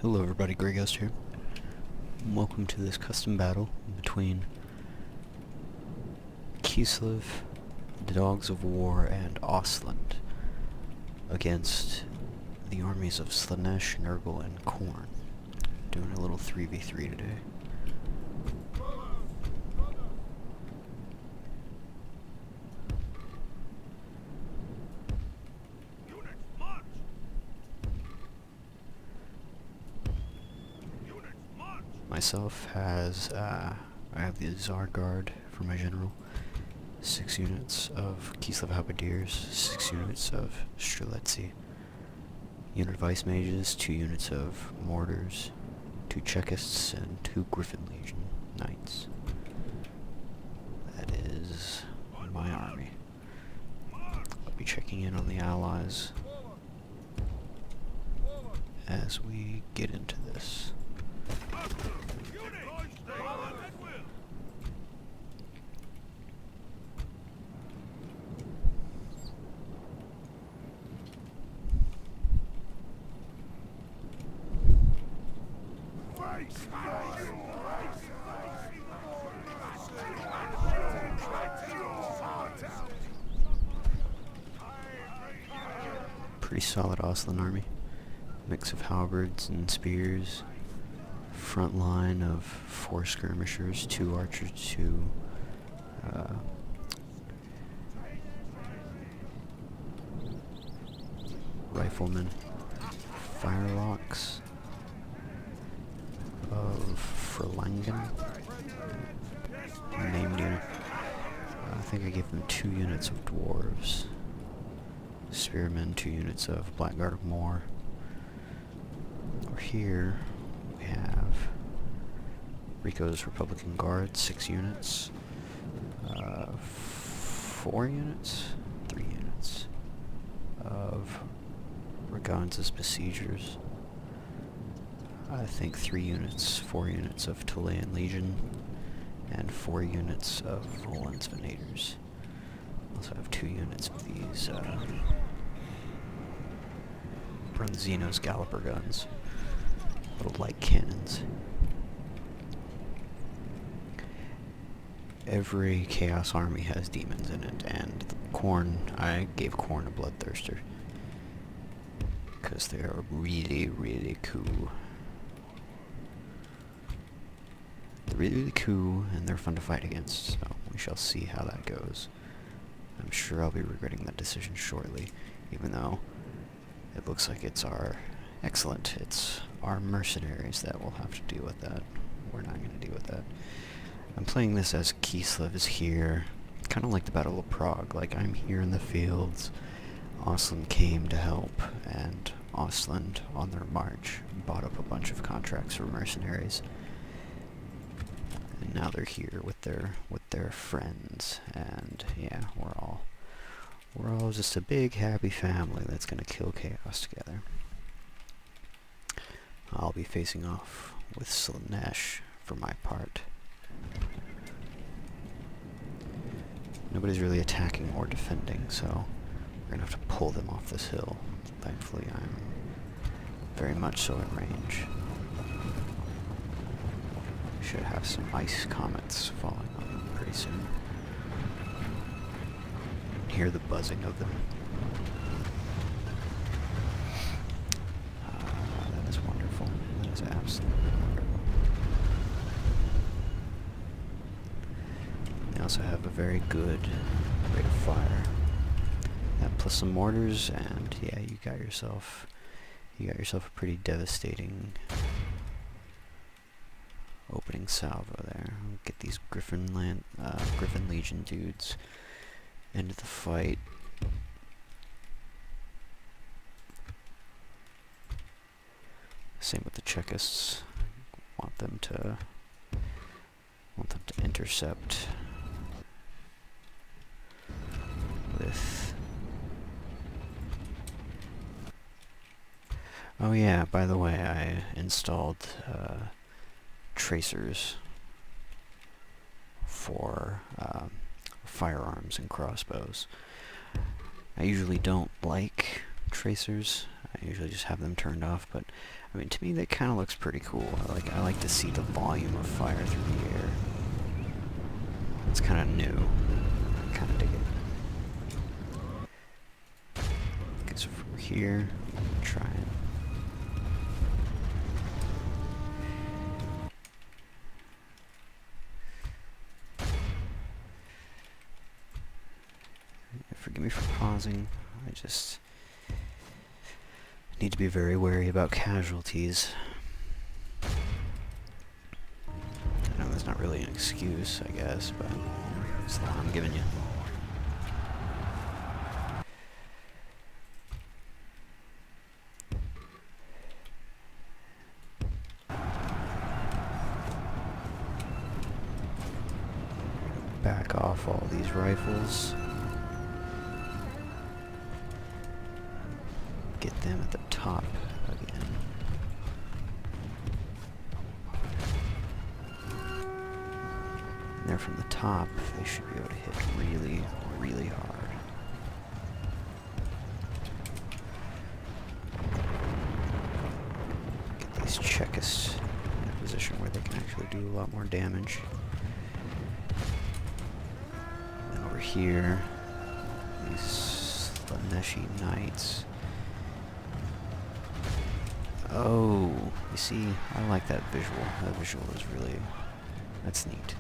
Hello everybody, Grey Ghost here. Welcome to this custom battle between Kislev, the Dogs of War, and Ostland against the armies of Slaanesh, Nurgle, and Khorne. Doing a little 3v3 today. Myself has, I have the Tsar Guard for my general, 6 units of Kislev Halberdiers, 6 units of Streletsy, unit of Ice Mages, 2 units of Mortars, 2 Chekists, and 2 Griffin Legion Knights. That is my army. I'll be checking in on the allies as we get into this. Pretty solid Ostland army. Mix of halberds and spears. Front line of 4 skirmishers, 2 archers, 2 riflemen. Firelocks of Verlangen. Named unit. I think I gave them 2 units of dwarves. Spearmen, 2 units of Blackguard of Moor. Over here we have Rico's Republican Guard, 6 units. 4 units? 3 units of Raganza's Besiegers. I think 3 units, 4 units of Tulean Legion, and 4 units of Roland's Venators. Also have 2 units of these Bronzino's Galloper guns, little light cannons. Every Chaos army has demons in it, and Khorne, I gave Khorne a Bloodthirster, because they are really, really cool. They're really cool, and they're fun to fight against, so we shall see how that goes. I'm sure I'll be regretting that decision shortly, even though it looks like it's our... Excellent, it's our mercenaries that will have to deal with that. We're not going to deal with that. I'm playing this as Kislev is here, kind of like the Battle of Prague, like I'm here in the fields. Ostland came to help, and Ostland, on their march, bought up a bunch of contracts for mercenaries. And now they're here with their friends, and yeah, we're all just a big happy family that's gonna kill chaos together. I'll be facing off with Slaanesh for my part. Nobody's really attacking or defending, so we're gonna have to pull them off this hill. Thankfully, I'm very much so in range. Should have some ice comets falling on them pretty soon. Hear the buzzing of them. That is wonderful. That is absolutely wonderful. They also have a very good rate of fire. That plus some mortars, and yeah, you got yourself a pretty devastating opening salvo there. I'll get these Griffin Legion dudes into the fight. Same with the Chekists. Want them to intercept with... Oh yeah, by the way, I installed tracers for firearms and crossbows. I usually don't like tracers. I usually just have them turned off, but I mean, to me that kind of looks pretty cool. I like to see the volume of fire through the air. It's kind of new. I kind of dig it. Okay, so from here, try it. Forgive me for pausing. I just need to be very wary about casualties. I know that's not really an excuse, I guess, but it's the one I'm giving you. Back off all these rifles. Get them at the top again. And there from the top, they should be able to hit really, really hard. Get these Chekists in a position where they can actually do a lot more damage. And then over here, these Slaanesh knights. Oh, you see, I like that visual. That visual is really, that's neat.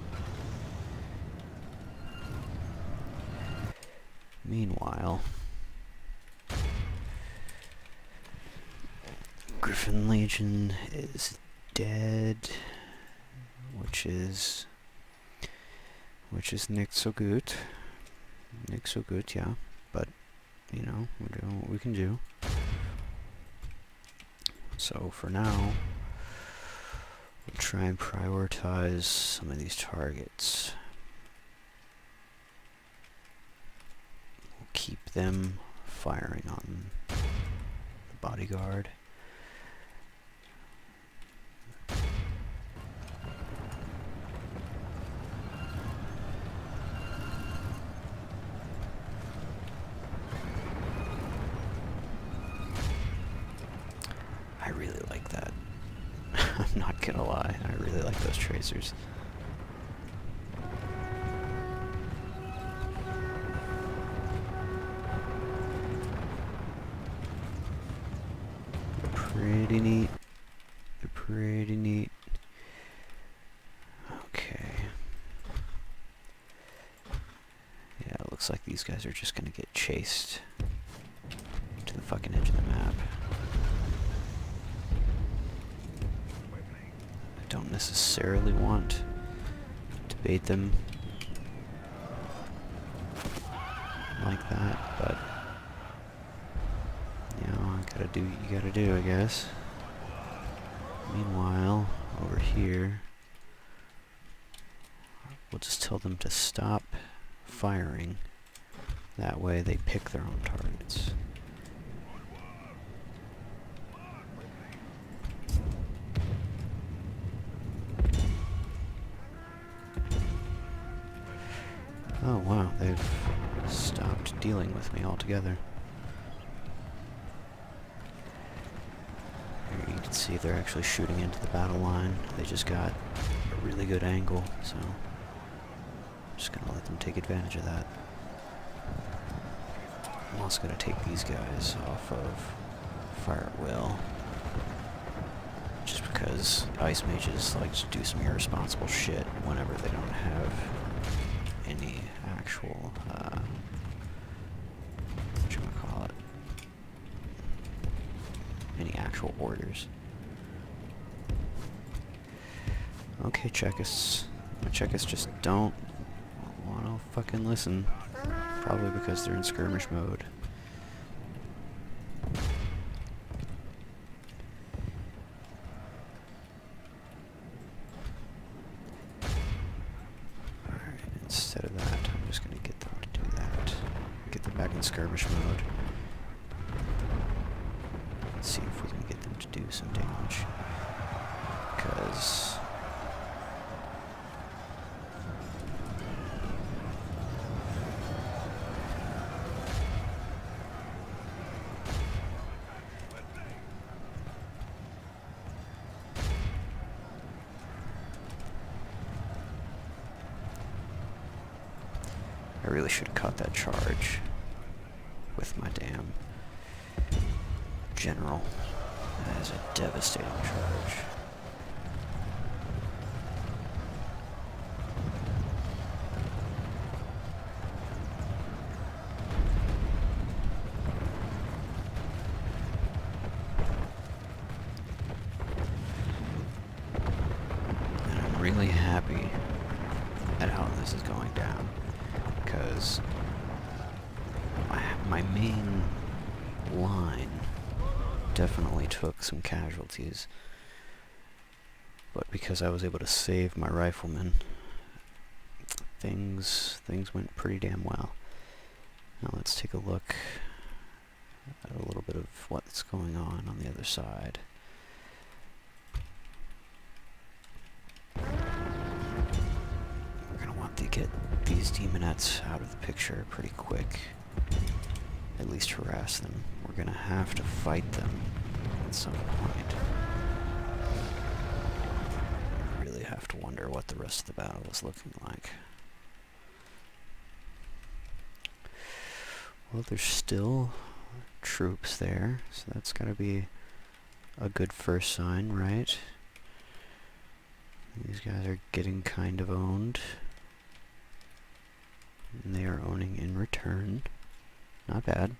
Meanwhile, Griffin Legion is dead, which is nicht so gut. Nicht so gut, yeah. But, you know, we're doing what we can do. So for now, we'll try and prioritize some of these targets. We'll keep them firing on the bodyguard. I really like that. I'm not gonna lie, I really like those tracers. They're pretty neat. They're pretty neat. Okay. Yeah, it looks like these guys are just gonna get chased to the fucking edge of the map. Don't necessarily want to bait them like that, but you know, I gotta do what you gotta do, I guess. Meanwhile, over here, we'll just tell them to stop firing. That way they pick their own targets. Oh wow, they've stopped dealing with me altogether. Here you can see they're actually shooting into the battle line. They just got a really good angle, so I'm just gonna let them take advantage of that. I'm also gonna take these guys off of fire at will. Just because ice mages like to do some irresponsible shit whenever they don't have any actual, whatchamacallit, any actual orders. Okay, Chekists. My Chekists just don't want to fucking listen. Probably because they're in skirmish mode. Instead of that, I'm just going to get them to do that. Get them back in skirmish mode. Let's see if we can get them to do some damage. Because really should have caught that charge with my damn general. That is a devastating charge. And I'm really happy at how this is going down, because my main line definitely took some casualties, but because I was able to save my riflemen, things went pretty damn well. Now let's take a look at a little bit of what's going on the other side. We're gonna want to get these demonettes out of the picture pretty quick. At least harass them. We're gonna have to fight them at some point. I really have to wonder what the rest of the battle is looking like. Well, there's still troops there, so that's gotta be a good first sign, right? These guys are getting kind of owned, and they are owning in return. Not bad.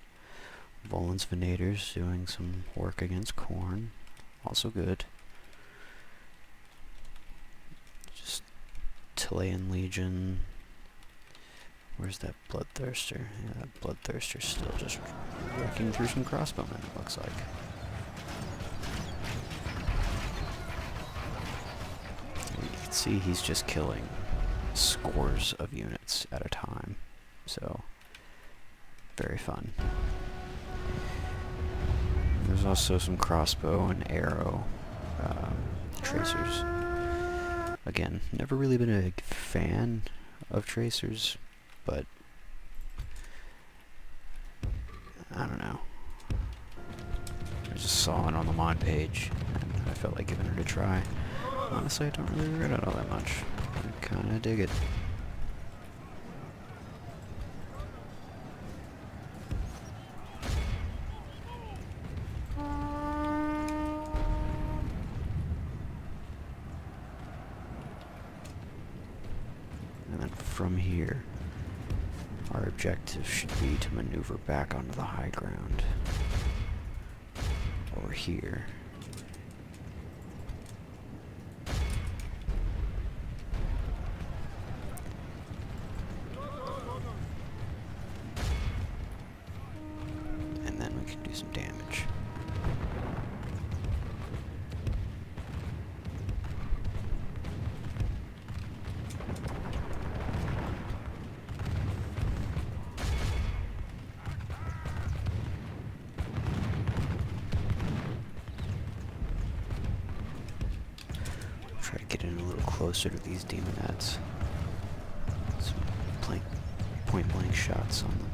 Volan's Venators doing some work against Khorne. Also good. Just Chilean Legion. Where's that Bloodthirster? Yeah, that Bloodthirster's still just working through some crossbowmen, it looks like. You can see he's just killing scores of units at a time. So, very fun. There's also some crossbow and arrow tracers. Again, never really been a fan of tracers, but I don't know. I just saw it on the mod page, and I felt like giving it a try. Honestly, I don't really regret it all that much. I kinda dig it. And then from here, our objective should be to maneuver back onto the high ground. Over here. And then we can do some damage. Try to get in a little closer to these demonettes. Some point-blank shots on them.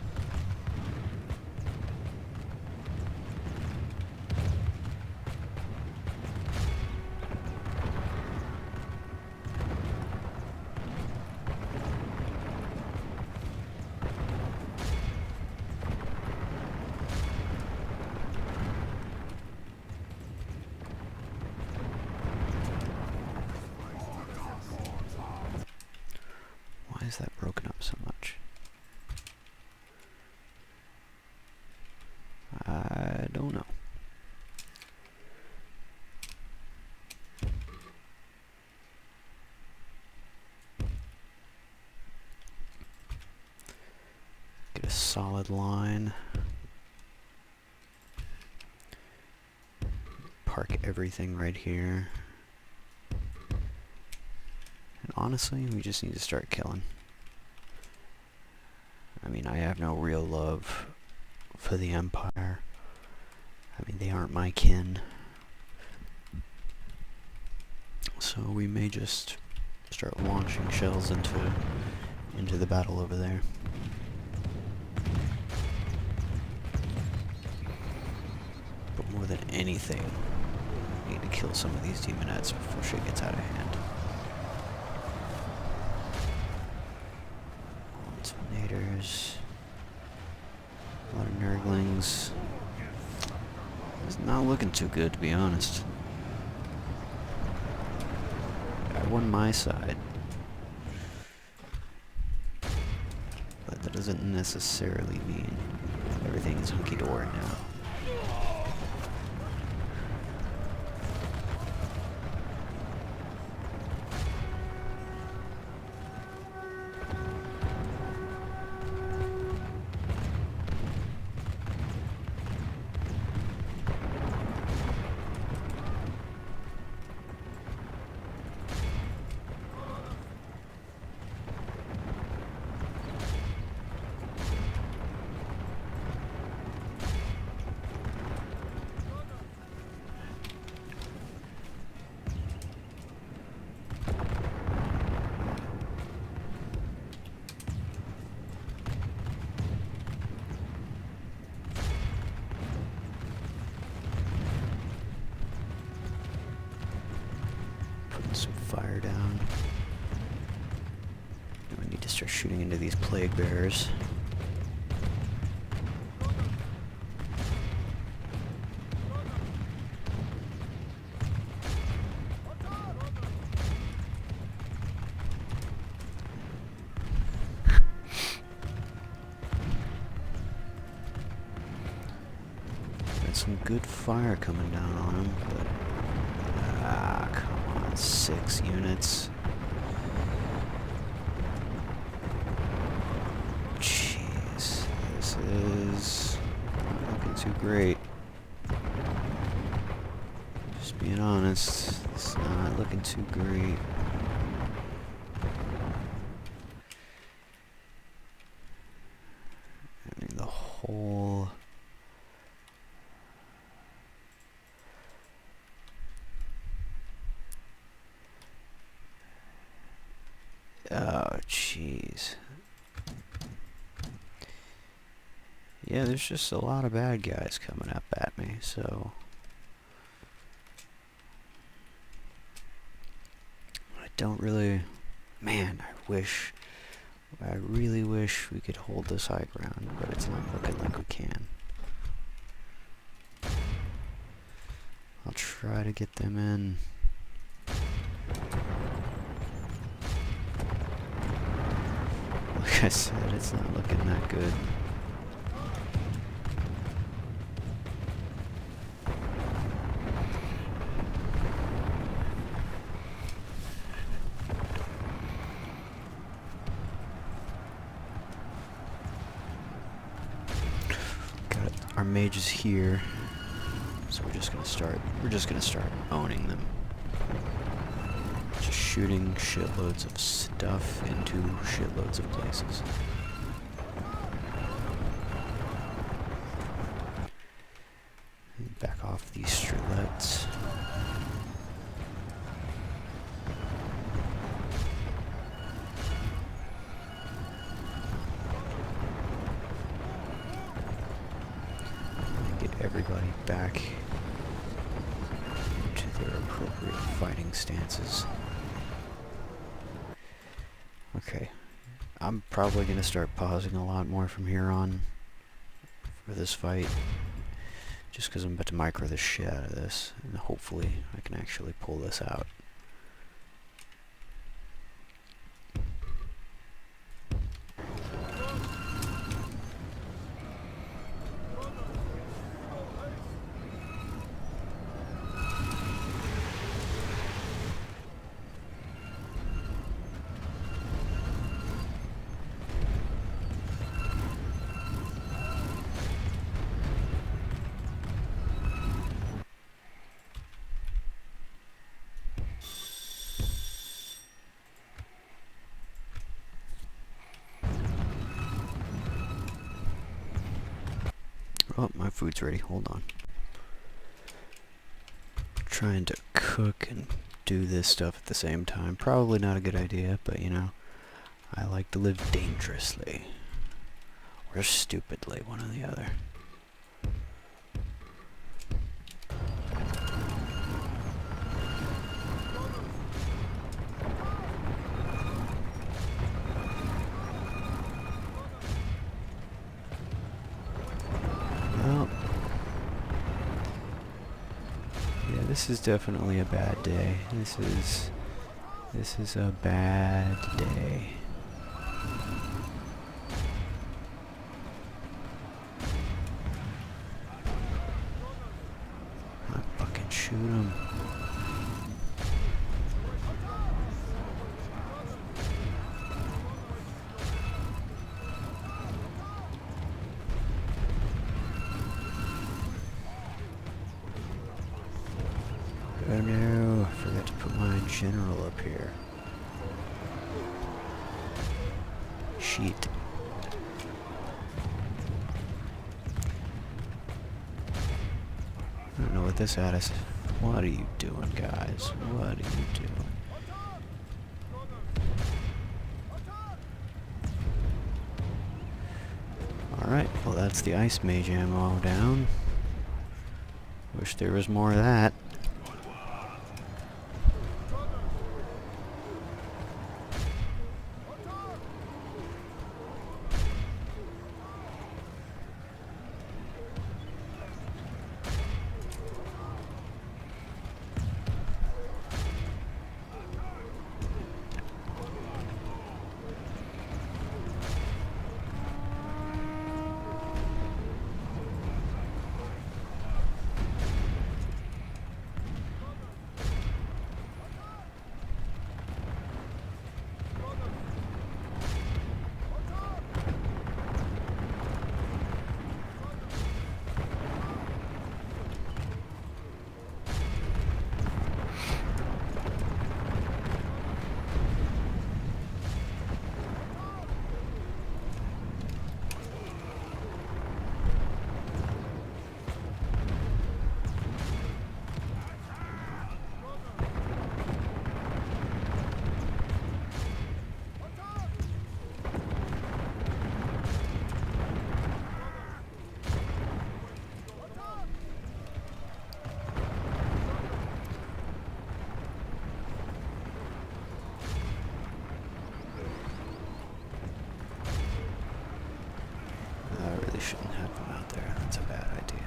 Why is that broken up so much? I don't know. Get a solid line. Park everything right here. And honestly, we just need to start killing. I mean, I have no real love for the Empire. I mean, they aren't my kin. So we may just start launching shells into the battle over there. But more than anything, we need to kill some of these demonettes before shit gets out of hand. There's a lot of Nurglings. It's not looking too good, to be honest. I won my side. But that doesn't necessarily mean everything is hunky-dory now. Some fire down. And we need to start shooting into these plague bearers. Got some good fire coming down on them, but come on, 6 units. Jeez, this is not looking too great. Just being honest, it's not looking too great. I mean, the whole... Oh, jeez. Yeah, there's just a lot of bad guys coming up at me, so... I don't really... Man, I really wish we could hold this high ground, but it's not looking like we can. I'll try to get them in. Like I said, it's not looking that good. Got our mages here, so we're just gonna start owning them. Just shooting shitloads of stuff into shitloads of places. Back off these streetlets. Get everybody back to their appropriate fighting stances. Okay, I'm probably going to start pausing a lot more from here on for this fight, just because I'm about to micro the shit out of this, and hopefully I can actually pull this out. Oh, my food's ready. Hold on. Trying to cook and do this stuff at the same time. Probably not a good idea, but you know, I like to live dangerously. Or stupidly, one or the other. Yeah, this is definitely a bad day. This is a bad day. I fucking shoot him. Oh no, I forgot to put my general up here. Shit. I don't know what this is. What are you doing, guys? What are you doing? Alright, well that's the ice mage ammo down. Wish there was more of that. Shouldn't have them out there. That's a bad idea.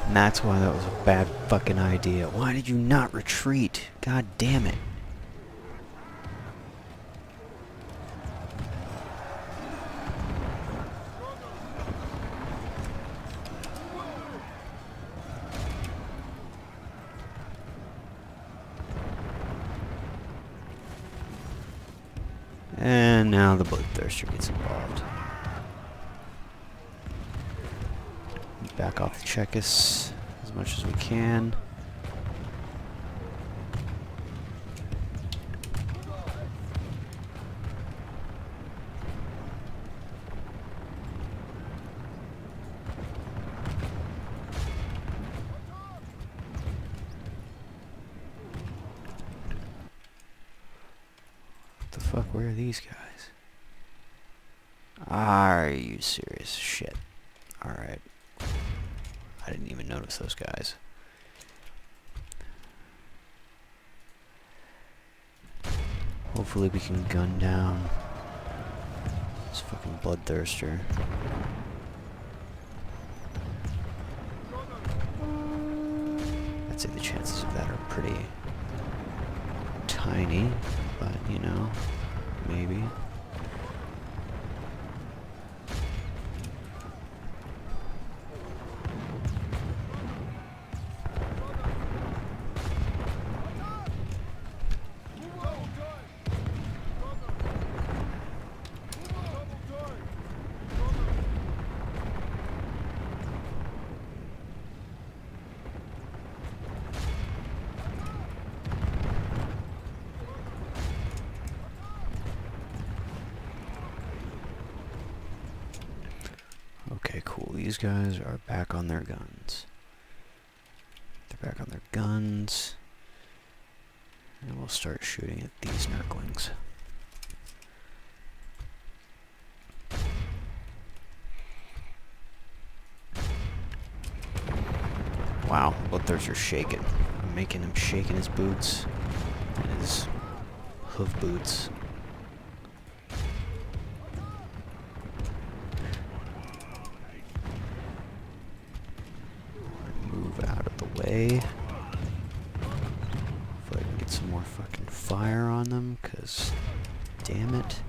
And that's why that was a bad fucking idea. Why did you not retreat? God damn it. And now the bloodthirster gets involved. Back off the Chekis as much as we can. Fuck, where are these guys? Are you serious? Shit. Alright. I didn't even notice those guys. Hopefully we can gun down this fucking bloodthirster. I'd say the chances of that are pretty tiny, but you know, maybe. Okay, cool. These guys are back on their guns. They're back on their guns. And we'll start shooting at these Nurglings. Wow, Bloodthirster's shaking. I'm making him shake in his boots. And his hoof boots. Move out of the way. Hopefully I can get some more fucking fire on them, cause damn it.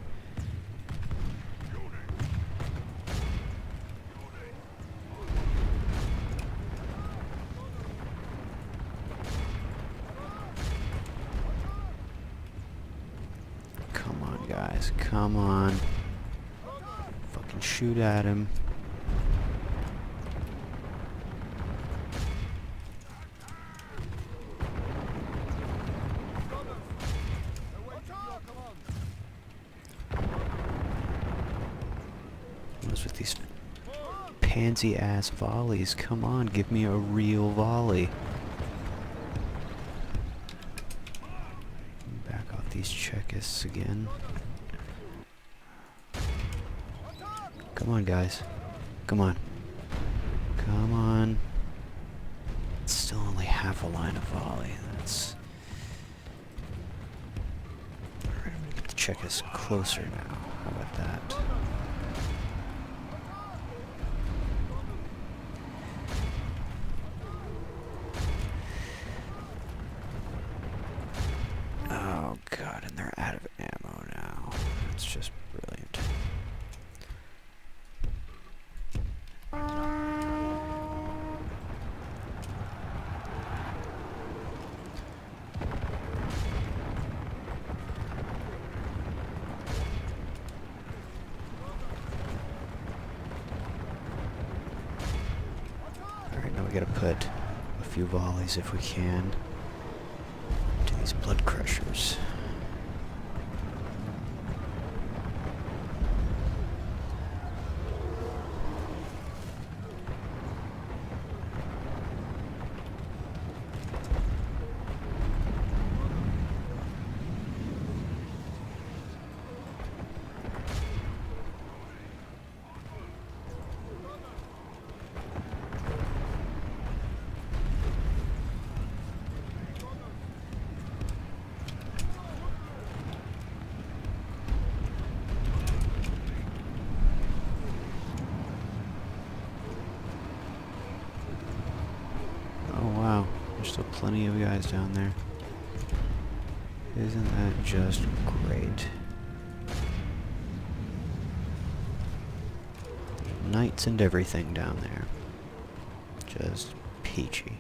Come on, guys, come on. Fucking shoot at him. What's with these pansy-ass volleys? Come on, give me a real volley. Back off these Chekists again. Come on, guys. Come on. Come on. It's still only half a line of volley. That's... Alright, I'm gonna get the Chekists closer now. How about that? Oh god, and they're out of ammo now. It's just brilliant. Alright, now we gotta put a few volleys if we can to these blood crushers. There's still plenty of guys down there. Isn't that just great? Knights and everything down there. Just peachy.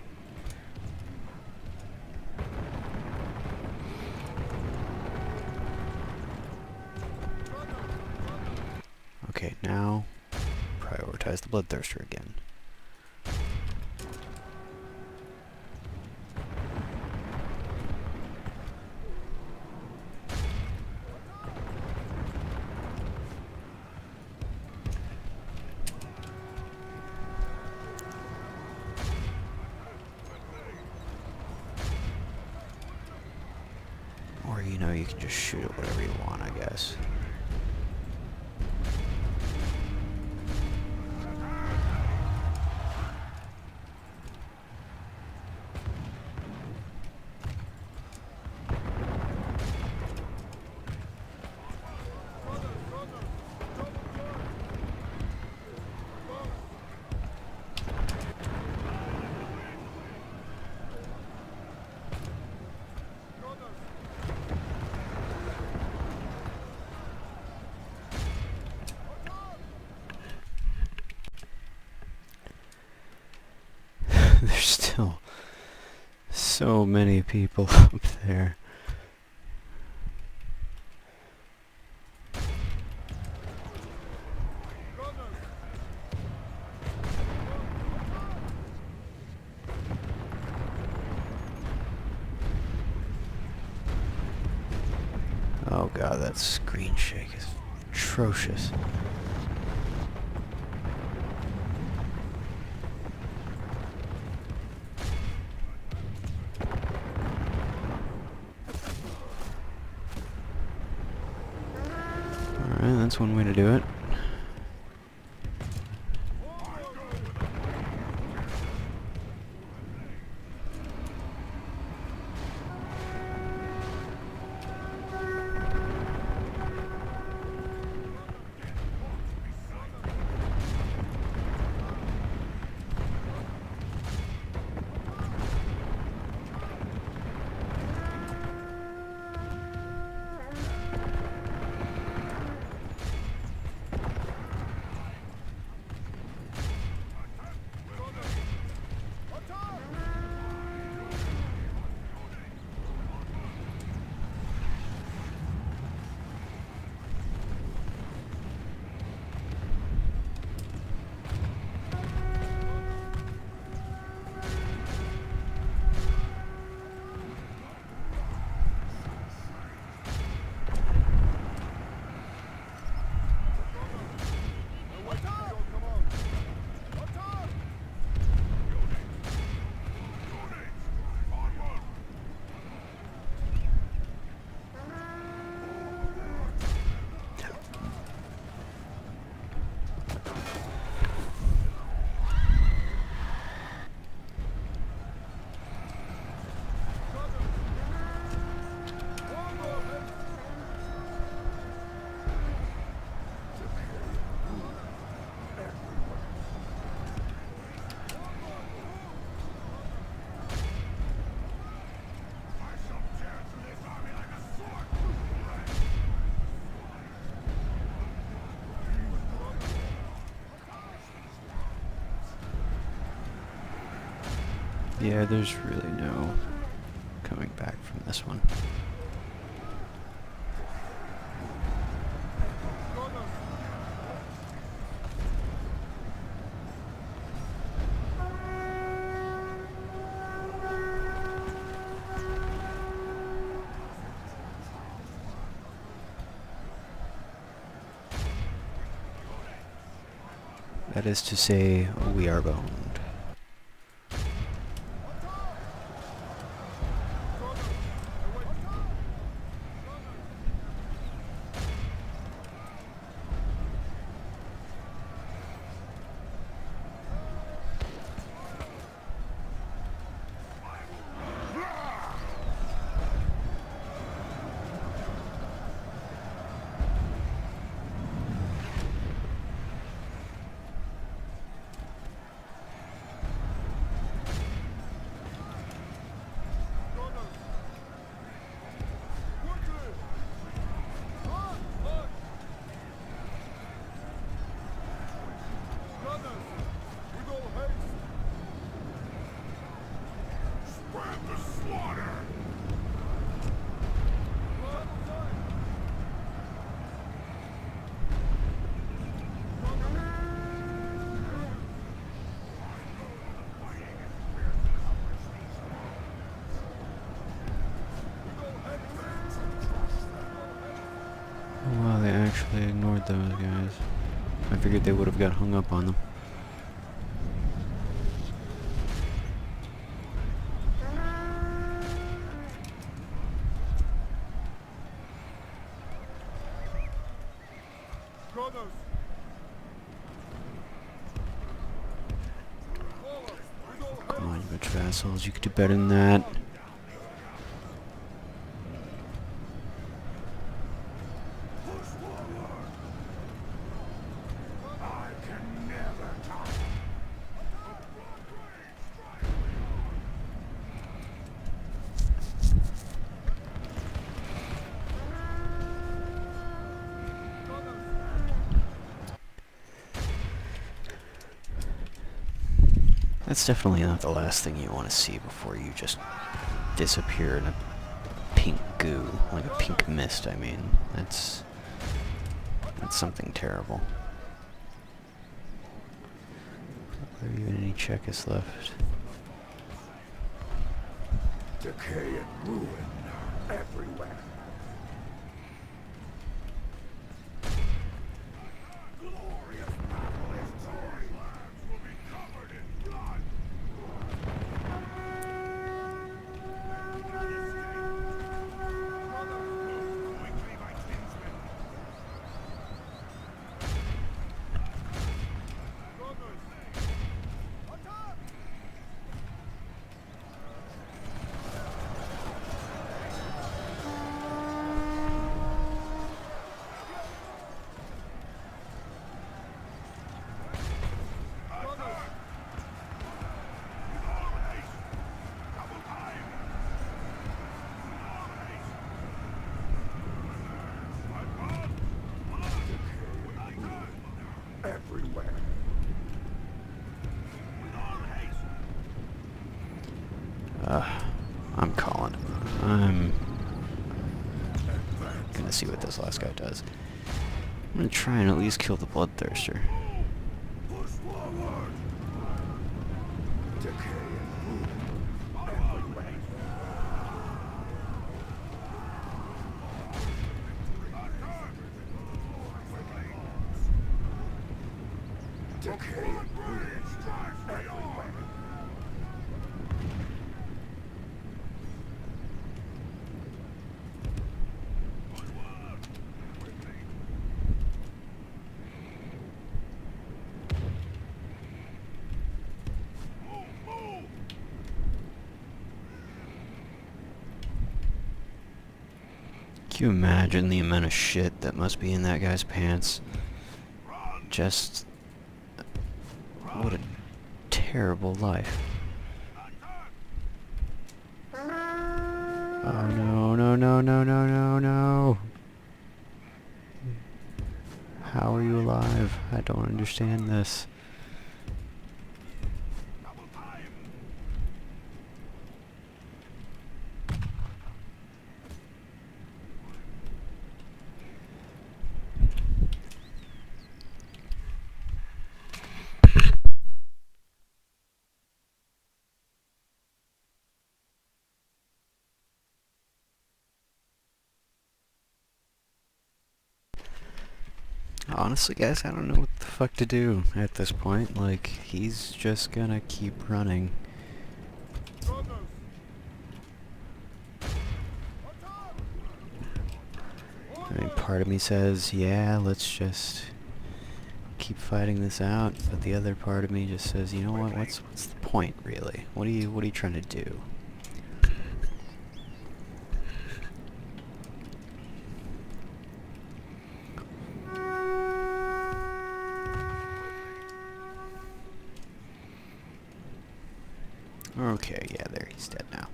Okay, now prioritize the Bloodthirster again. Or, you know, you can just shoot at whatever you want, I guess. There's still so many people up there. Oh god, that screen shake is atrocious. Alright, that's one way to do it. Yeah, there's really no coming back from this one. That is to say, we are boned. Wow, they actually ignored those guys. I figured they would have got hung up on them. Come on, you bitch vassals, you could do better than that. That's definitely not the last thing you want to see before you just disappear in a pink goo, like a pink mist, I mean. That's something terrible. Are there even any checkers left? Decay and ruin everywhere. Glorious battle is joy. Lands will be covered in blood. Everywhere. I'm calling it. I'm gonna see what this last guy does. I'm gonna try and at least kill the bloodthirster. Push forward. Decay and ruin everywhere. Decay and ruin everywhere. Can you imagine the amount of shit that must be in that guy's pants? Just... what a terrible life. Oh no, no, no, no, no, no, no. How are you alive? I don't understand this. Honestly, guys, I don't know what the fuck to do at this point. Like, he's just gonna keep running. I mean, part of me says, yeah, let's just keep fighting this out, but the other part of me just says, you know what? What's the point, really? What are you trying to do? Okay, yeah, there, he's dead now.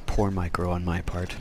Poor micro on my part.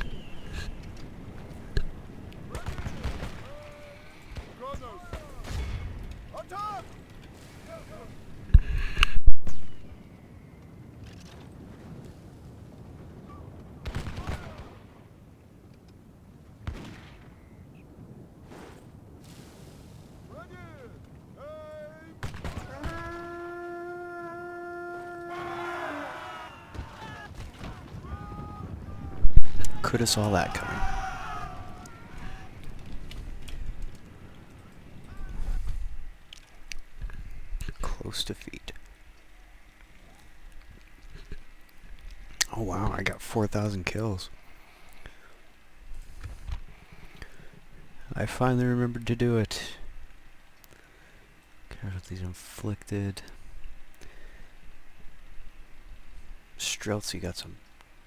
Could have saw that coming. Close defeat. Oh wow, I got 4,000 kills. I finally remembered to do it. Casualties inflicted. Streltsy got some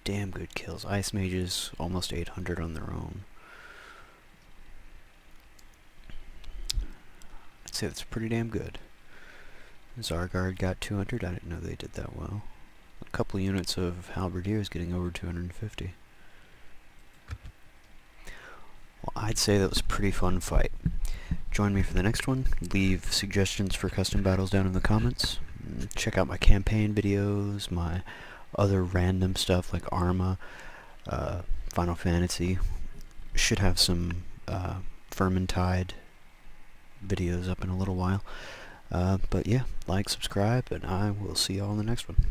damn good kills. Ice mages almost 800 on their own. I'd say that's pretty damn good. Zargard got 200. I didn't know they did that well. A couple units of halberdiers getting over 250. Well, I'd say that was a pretty fun fight. Join me for the next one. Leave suggestions for custom battles down in the comments. Check out my campaign videos, my other random stuff like Arma, Final Fantasy. Should have some Vermintide videos up in a little while. But yeah, like, subscribe, and I will see y'all in the next one.